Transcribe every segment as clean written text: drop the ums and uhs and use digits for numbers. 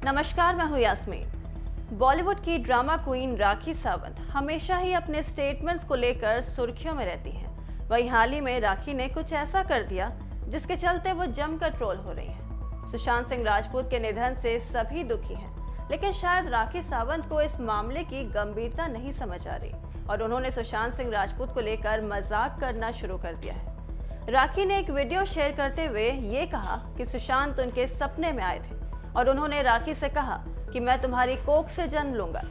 नमस्कार, मैं हूँ यास्मीन। बॉलीवुड की ड्रामा क्वीन राखी सावंत हमेशा ही अपने स्टेटमेंट्स को लेकर सुर्खियों में रहती हैं। वहीं हाल ही में राखी ने कुछ ऐसा कर दिया जिसके चलते वो जमकर ट्रोल हो रही हैं। सुशांत सिंह राजपूत के निधन से सभी दुखी हैं, लेकिन शायद राखी सावंत को इस मामले की गंभीरता नहीं समझ आ रही और उन्होंने सुशांत सिंह राजपूत को लेकर मजाक करना शुरू कर दिया है। राखी ने एक वीडियो शेयर करते हुए ये कहा कि सुशांत उनके सपने में आए थे और उन्होंने राखी से कहा कि मैं तुम्हारी कोख से जन्म लूंगा।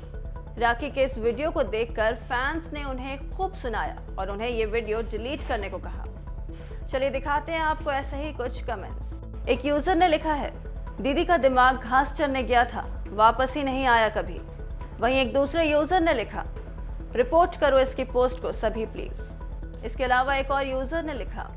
राखी के इस वीडियो को देखकर फैंस ने उन्हें खूब सुनाया और उन्हें ये वीडियो डिलीट करने को कहा। चलिए दिखाते हैं आपको ऐसे ही कुछ कमेंट्स। एक यूजर ने लिखा है, दीदी का दिमाग घास चरने गया था, वापस ही नहीं आया कभी। वहीं एक दूसरे यूजर ने लिखा, रिपोर्ट करो इसकी पोस्ट को सभी प्लीज। इसके अलावा एक और यूजर ने लिखा,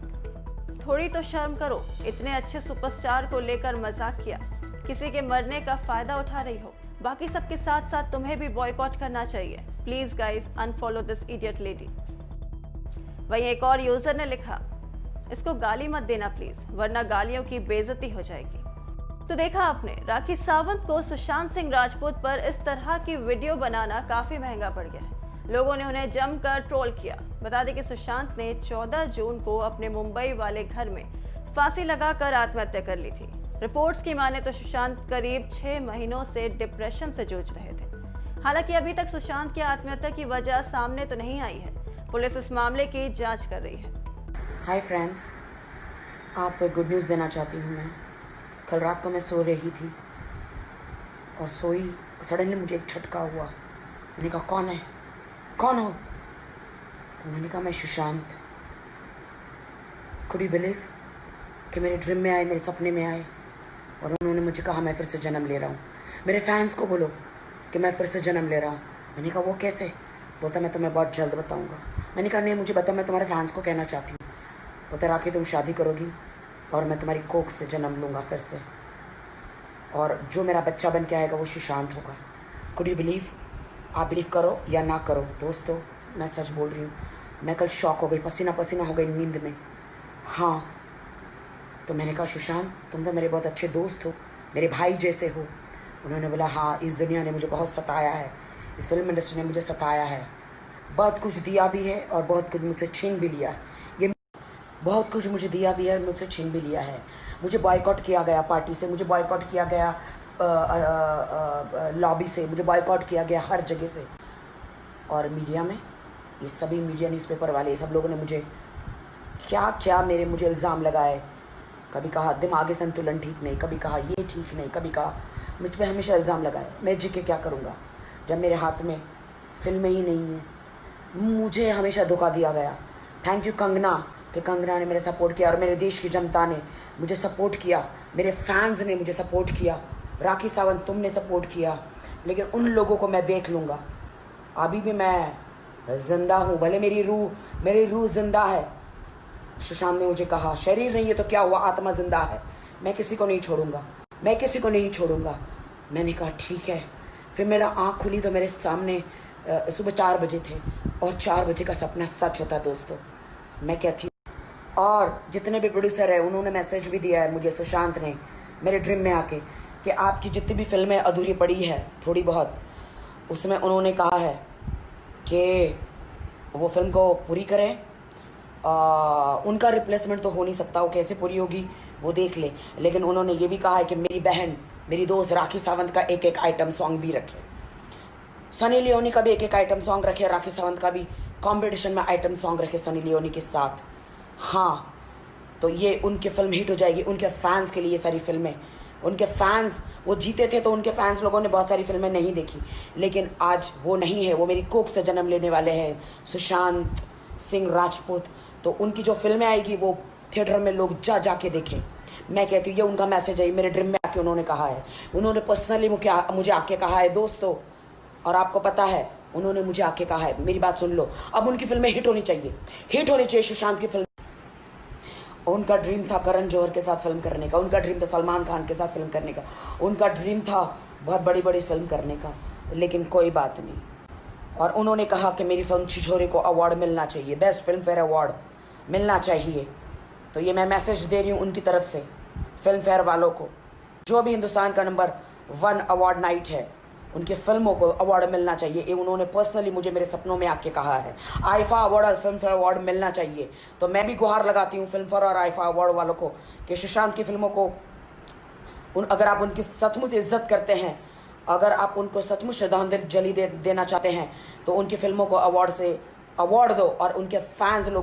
थोड़ी तो शर्म करो, इतने अच्छे सुपरस्टार को लेकर मजाक किया, किसी के मरने का फायदा उठा रही हो। बाकी सबके साथ साथ तुम्हें भी बॉयकॉट करना चाहिए। Please guys unfollow this idiot lady. वहीं एक और यूजर ने लिखा, इसको गाली मत देना प्लीज, वरना गालियों की बेइज्जती हो जाएगी। तो देखा आपने, राखी सावंत को सुशांत सिंह राजपूत पर इस तरह की वीडियो बनाना काफी महंगा पड़ गया है। लोगों ने उन्हें जमकर ट्रोल किया। बता दें कि सुशांत ने 14 जून को अपने मुंबई वाले घर में फांसी लगाकर आत्महत्या कर ली थी। रिपोर्ट्स की माने तो सुशांत करीब 6 महीनों से डिप्रेशन से जूझ रहे थे। हालांकि अभी तक सुशांत की आत्महत्या की वजह सामने तो नहीं आई है। पुलिस इस मामले की जांच कर रही है। हाय फ्रेंड्स, आप गुड न्यूज़ देना चाहती हूँ मैं। कल रात को मैं सो रही थी और सोई, सडनली मुझे एक झटका हुआ। मैंने कहा कौन है, कौन हो? तो उन्होंने कहा मैं सुशांत। कुड यू बिलीव कि मेरे ड्रीम में आए, मेरे सपने में आए और उन्होंने मुझे कहा मैं फिर से जन्म ले रहा हूँ। मेरे फैंस को बोलो कि मैं फिर से जन्म ले रहा हूँ। मैंने कहा वो कैसे? बोलता मैं तुम्हें बहुत जल्द बताऊँगा। मैंने कहा नहीं, मुझे बता, मैं तुम्हारे फैंस को कहना चाहती हूँ। बोलता राखी तुम शादी करोगी और मैं तुम्हारी कोख से जन्म लूँगा फिर से, और जो मेरा बच्चा बन के आएगा वो सुशांत होगा। Could you believe? आप बिलीव करो या ना करो दोस्तों, मैं सच बोल रही हूँ। मैं कल शॉक हो गई, पसीना पसीना हो गई नींद में। हाँ, तो मैंने कहा सुशांत तुम तो मेरे बहुत अच्छे दोस्त हो, मेरे भाई जैसे हो। उन्होंने बोला हाँ, इस दुनिया ने मुझे बहुत सताया है, इस फिल्म इंडस्ट्री ने मुझे सताया है, बहुत कुछ दिया भी है और बहुत कुछ मुझसे छीन भी लिया है। ये बहुत कुछ मुझे दिया भी है, मुझसे छीन भी लिया है। मुझे बॉयकॉट किया गया पार्टी से, मुझे बॉयकॉट किया गया लॉबी से, मुझे बॉयकॉट किया गया हर जगह से। और मीडिया में ये सभी मीडिया न्यूज़पेपर वाले, ये सब लोगों ने मुझे क्या क्या मुझे इल्ज़ाम लगाए। कभी कहा दिमागी संतुलन ठीक नहीं, कभी कहा ये ठीक नहीं, कभी कहा मुझ पर हमेशा इल्ज़ाम लगाए। मैं जी के क्या करूँगा जब मेरे हाथ में फिल्में ही नहीं हैं। मुझे हमेशा धोखा दिया गया। थैंक यू कंगना कि कंगना ने मेरे सपोर्ट किया और मेरे देश की जनता ने मुझे सपोर्ट किया, मेरे फैंस ने मुझे सपोर्ट किया। राखी सावंत तुमने सपोर्ट किया, लेकिन उन लोगों को मैं देख लूँगा। अभी भी मैं जिंदा हूँ, भले मेरी रूह जिंदा है। सुशांत ने मुझे कहा शरीर नहीं है तो क्या हुआ, आत्मा जिंदा है। मैं किसी को नहीं छोड़ूंगा, मैं किसी को नहीं छोड़ूंगा। मैंने कहा ठीक है। फिर मेरा आँख खुली तो मेरे सामने सुबह 4 बजे थे और 4 बजे का सपना सच होता दोस्तों। मैं कहती हूँ, और जितने भी प्रोड्यूसर है उन्होंने मैसेज भी दिया है मुझे, सुशांत ने मेरे ड्रीम में आके, कि आपकी जितनी भी फिल्में अधूरी पड़ी है थोड़ी बहुत, उसमें उन्होंने कहा है कि वो फिल्म को पूरी करें। उनका रिप्लेसमेंट तो हो नहीं सकता, वो कैसे पूरी होगी वो देख ले। लेकिन उन्होंने ये भी कहा है कि मेरी बहन, मेरी दोस्त राखी सावंत का एक एक आइटम सॉन्ग भी रखे, सनी लियोनी का भी एक एक आइटम सॉन्ग रखे, राखी सावंत का भी कंपटीशन में आइटम सॉन्ग रखे सनी लियोनी के साथ। हाँ, तो ये उनकी फिल्म हिट हो जाएगी, उनके फैंस के लिए ये सारी फिल्में। उनके फैंस, वो जीते थे तो उनके फैंस लोगों ने बहुत सारी फिल्में नहीं देखी, लेकिन आज वो नहीं है, वो मेरी कोख से जन्म लेने वाले हैं, सुशांत सिंह राजपूत। तो उनकी जो फिल्में आएगी वो थिएटर में लोग जाके देखें। मैं कहती हूँ ये उनका मैसेज है। मेरे ड्रीम में आके उन्होंने कहा है, उन्होंने पर्सनली मुझे आके कहा है दोस्तों, और आपको पता है उन्होंने मुझे आके कहा है, मेरी बात सुन लो, अब उनकी फिल्में हिट होनी चाहिए, हिट होनी चाहिए सुशांत की फिल्म। उनका ड्रीम था करण जौहर के साथ फिल्म करने का, उनका ड्रीम था सलमान खान के साथ फिल्म करने का, उनका ड्रीम था बहुत बड़ी बड़ी फिल्म करने का, लेकिन कोई बात नहीं। और उन्होंने कहा कि मेरी फिल्म छिछोरे को अवार्ड मिलना चाहिए, बेस्ट फिल्म फेयर अवार्ड मिलना चाहिए। तो ये मैं मैसेज दे रही हूँ उनकी तरफ से फिल्म फेयर वालों को, जो भी हिंदुस्तान का नंबर वन अवार्ड नाइट है, उनकी फिल्मों को अवार्ड मिलना चाहिए। ये उन्होंने पर्सनली मुझे मेरे सपनों में आके कहा है। आईफा अवार्ड और फिल्म फेयर अवार्ड मिलना चाहिए। तो मैं भी गुहार लगाती हूँ फिल्म फेयर और आईफा अवार्ड वालों को कि सुशांत की फिल्मों को अगर आप उनकी सचमुच इज्जत करते हैं, अगर आप उनको सचमुच श्रद्धांजलि देना चाहते हैं, तो उनकी फिल्मों को अवार्ड दो और उनके फैंस लोग